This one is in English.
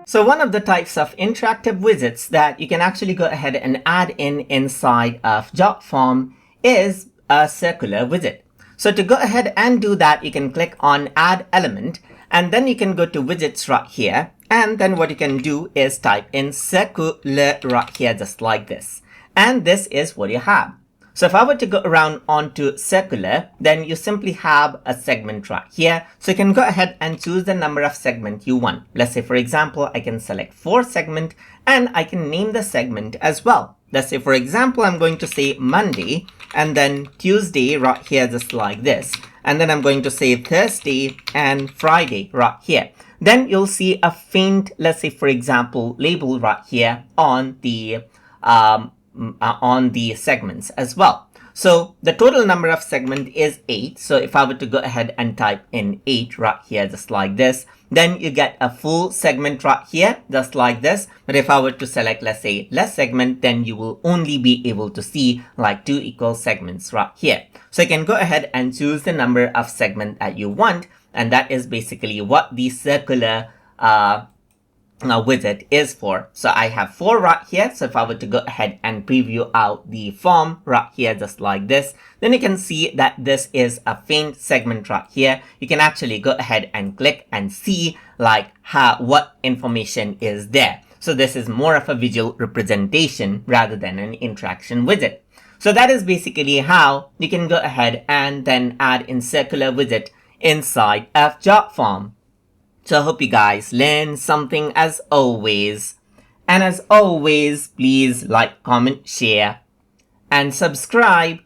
So one of the types of interactive widgets that you can actually go ahead and add in inside of Jotform is a circular widget. So to go ahead and do that, you can click on Add Element, and then you can go to Widgets right here. And then what you can do is type in circular right here, just like this. And this is what you have. So if I were to go around onto circular, then you simply have a segment right here. So you can go ahead and choose the number of segment you want. Let's say, for example, I can select 4 segment and I can name the segment as well. Let's say, for example, I'm going to say Monday and then Tuesday right here, just like this. And then I'm going to say Thursday and Friday right here. Then you'll see a faint, let's say, for example, label right here on the segments as well. So the total number of segment is 8. So if I were to go ahead and type in 8 right here, just like this, then you get a full segment right here, just like this. But if I were to select, let's say, less segment, then you will only be able to see like 2 equal segments right here. So you can go ahead and choose the number of segment that you want. And that is basically what the circular widget is for. So I have 4 right here. So if I were to go ahead and preview out the form right here, just like this, then you can see that this is a faint segment right here. You can actually go ahead and click and see like what information is there. So this is more of a visual representation rather than an interaction widget. So that is basically how you can go ahead and then add in circular widget inside of Jotform. So I hope you guys learned something as always. And as always, please like, comment, share, and subscribe